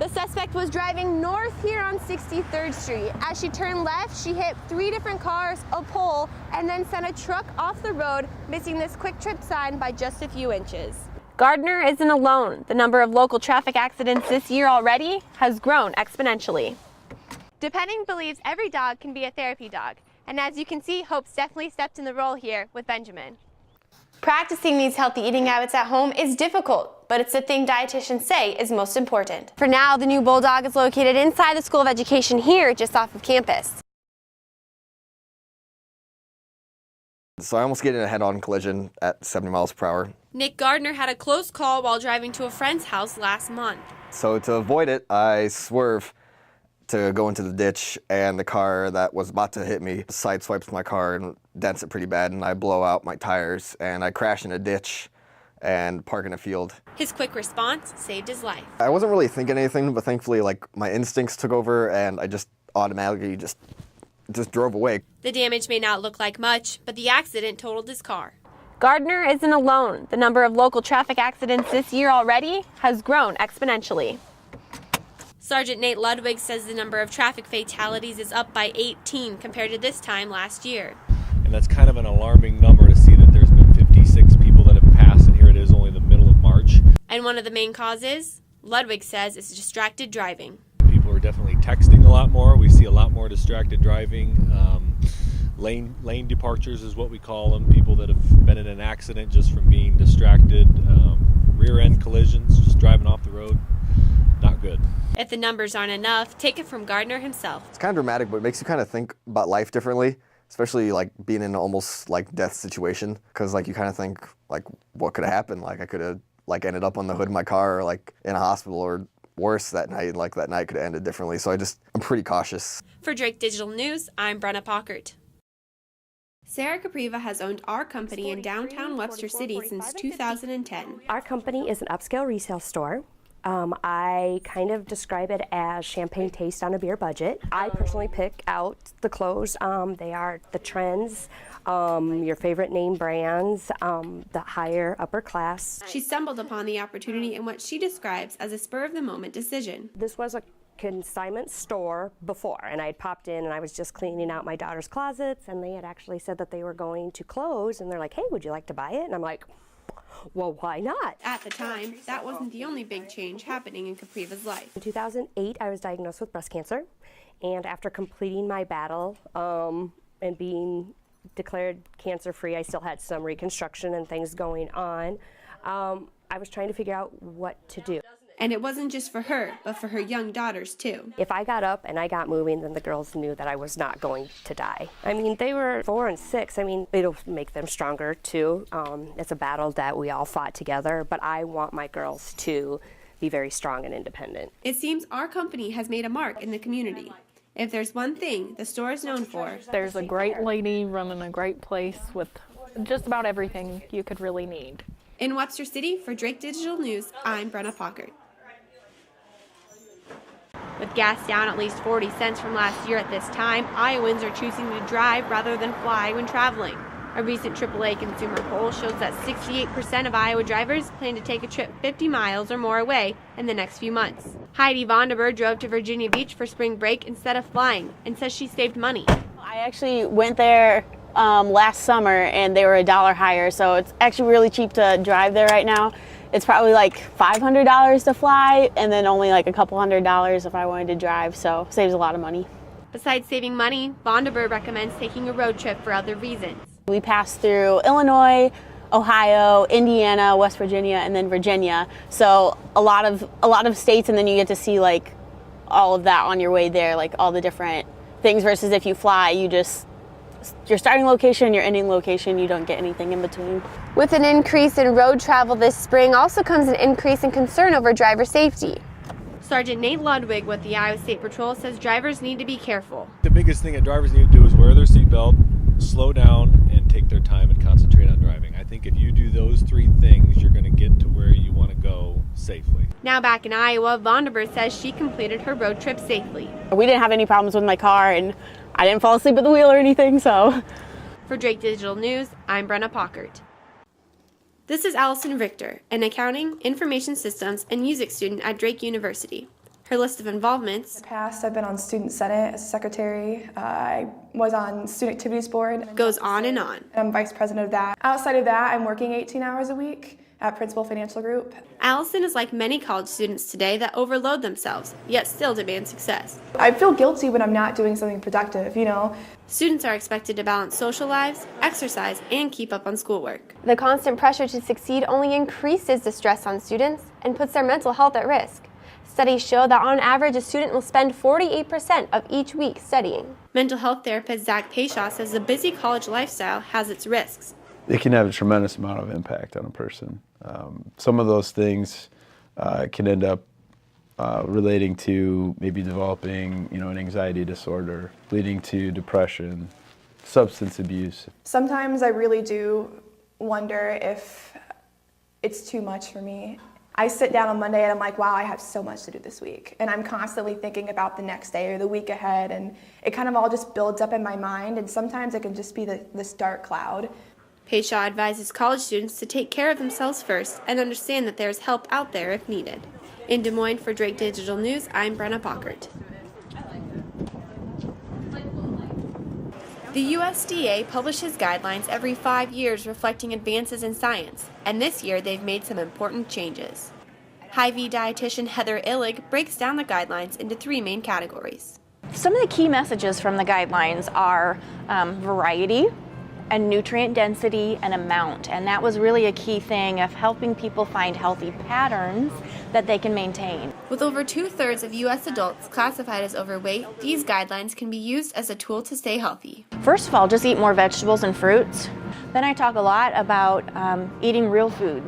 The suspect was driving north here on 63rd Street. As she turned left, she hit 3 different cars, a pole, and then sent a truck off the road, missing this quick trip sign by just a few inches. Gardner isn't alone. The number of local traffic accidents this year already has grown exponentially. Depending believes every dog can be a therapy dog. And as you can see, Hope's definitely stepped in the role here with Benjamin. Practicing these healthy eating habits at home is difficult, but it's the thing dietitians say is most important. For now, the new Bulldog is located inside the School of Education here, just off of campus. So I almost get in a head-on collision at 70 miles per hour. Nick Gardner had a close call while driving to a friend's house last month. So to avoid it, I swerve to go into the ditch, and the car that was about to hit me sideswipes my car and dents it pretty bad, and I blow out my tires, and I crash in a ditch and park in a field. His quick response saved his life. I wasn't really thinking anything, but thankfully, my instincts took over, and I just automatically just drove away. The damage may not look like much, but the accident totaled his car. Gardner isn't alone. The number of local traffic accidents this year already has grown exponentially. Sergeant Nate Ludwig says the number of traffic fatalities is up by 18 compared to this time last year. And that's kind of an alarming number to see that there's been 56 people that have passed, and here it is only the middle of March. And one of the main causes, Ludwig says, is distracted driving. People are definitely texting a lot more. We see a lot more distracted driving. Lane departures is what we call them. People that have been in an accident just from being distracted. Rear end collisions, just driving off the road. Not good. If the numbers aren't enough, take it from Gardner himself. It's kind of dramatic, but it makes you kind of think about life differently, especially being in an almost death situation, because you kind of think what could have happened. I could have ended up on the hood of my car or in a hospital, or worse that night. That night could have ended differently. So I'm pretty cautious. For Drake Digital News, I'm Brenna Paukert. Sarah Capriva has owned our company in downtown Webster City since 2010. Our company is an upscale resale store. I kind of describe it as champagne taste on a beer budget. I personally pick out the clothes. They are the trends, your favorite name brands, the higher upper class. She stumbled upon the opportunity in what she describes as a spur-of-the-moment decision. This was a consignment store before, and I had popped in and I was just cleaning out my daughter's closets, and they had actually said that they were going to close, and they're like, hey, would you like to buy it? And I'm like, well, why not? At the time, that wasn't the only big change happening in Capriva's life. In 2008, I was diagnosed with breast cancer, and after completing my battle and being declared cancer-free, I still had some reconstruction and things going on. I was trying to figure out what to do. And it wasn't just for her, but for her young daughters, too. If I got up and I got moving, then the girls knew that I was not going to die. I mean, they were 4 and 6. I mean, it'll make them stronger, too. It's a battle that we all fought together, but I want my girls to be very strong and independent. It seems our company has made a mark in the community. If there's one thing the store is known for, there's a great lady running a great place with just about everything you could really need. In Webster City, for Drake Digital News, I'm Brenna Paukert. With gas down at least 40 cents from last year at this time, Iowans are choosing to drive rather than fly when traveling. A recent AAA consumer poll shows that 68% of Iowa drivers plan to take a trip 50 miles or more away in the next few months. Heidi Vonderberg drove to Virginia Beach for spring break instead of flying and says she saved money. I actually went there last summer, and they were $1 higher, so it's actually really cheap to drive there right now. It's probably $500 to fly, and then only a couple $100 if I wanted to drive, so saves a lot of money. Besides saving money, Vonderberg recommends taking a road trip for other reasons. We passed through Illinois, Ohio, Indiana, West Virginia, and then Virginia. So a lot of states, and then you get to see all of that on your way there, all the different things, versus if you fly, your starting location, your ending location, you don't get anything in between. With an increase in road travel this spring also comes an increase in concern over driver safety. Sergeant Nate Ludwig with the Iowa State Patrol says drivers need to be careful. The biggest thing that drivers need to do is wear their seatbelt, slow down, and take their time and concentrate on driving. I think if you do those 3 things, you're going to get to where you want to go safely. Now back in Iowa, Vonderberg says she completed her road trip safely. We didn't have any problems with my car, and I didn't fall asleep at the wheel or anything, so. For Drake Digital News, I'm Brenna Paukert. This is Allison Richter, an accounting, information systems, and music student at Drake University. Her list of involvements: In the past, I've been on Student Senate as secretary. I was on Student Activities Board. Goes on and on. I'm vice president of that. Outside of that, I'm working 18 hours a week at Principal Financial Group. Allison is like many college students today that overload themselves, yet still demand success. I feel guilty when I'm not doing something productive, you know. Students are expected to balance social lives, exercise, and keep up on schoolwork. The constant pressure to succeed only increases the stress on students and puts their mental health at risk. Studies show that on average, a student will spend 48% of each week studying. Mental health therapist Zach Payshaw says the busy college lifestyle has its risks. It can have a tremendous amount of impact on a person. Some of those things can end up relating to maybe developing, an anxiety disorder, leading to depression, substance abuse. Sometimes I really do wonder if it's too much for me. I sit down on Monday and I'm like, wow, I have so much to do this week. And I'm constantly thinking about the next day or the week ahead, and it kind of all just builds up in my mind, and sometimes it can just be this dark cloud. Payshaw advises college students to take care of themselves first and understand that there's help out there if needed. In Des Moines for Drake Digital News, I'm Brenna Paukert. The USDA publishes guidelines every 5 years reflecting advances in science, and this year they've made some important changes. Hy-Vee dietitian Heather Illig breaks down the guidelines into 3 main categories. Some of the key messages from the guidelines are variety, and nutrient density and amount, and that was really a key thing of helping people find healthy patterns that they can maintain. With over 2/3 of U.S. adults classified as overweight, these guidelines can be used as a tool to stay healthy. First of all, just eat more vegetables and fruits. Then I talk a lot about eating real food,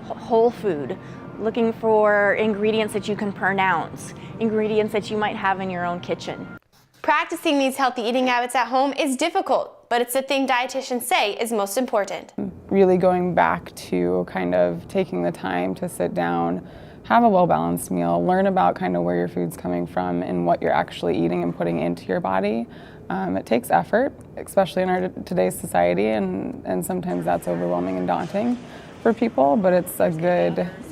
whole food, looking for ingredients that you can pronounce, ingredients that you might have in your own kitchen. Practicing these healthy eating habits at home is difficult, but it's the thing dietitians say is most important. Really going back to kind of taking the time to sit down, have a well-balanced meal, learn about kind of where your food's coming from and what you're actually eating and putting into your body. It takes effort, especially in our today's society, and sometimes that's overwhelming and daunting for people, but it's a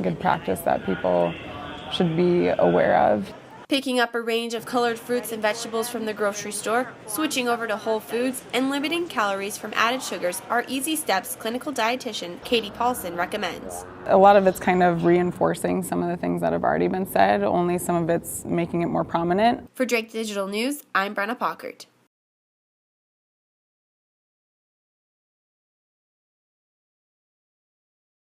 good practice that people should be aware of. Picking up a range of colored fruits and vegetables from the grocery store, switching over to whole foods, and limiting calories from added sugars are easy steps clinical dietitian Katie Paulson recommends. A lot of it's kind of reinforcing some of the things that have already been said, only some of it's making it more prominent. For Drake Digital News, I'm Brenna Paukert.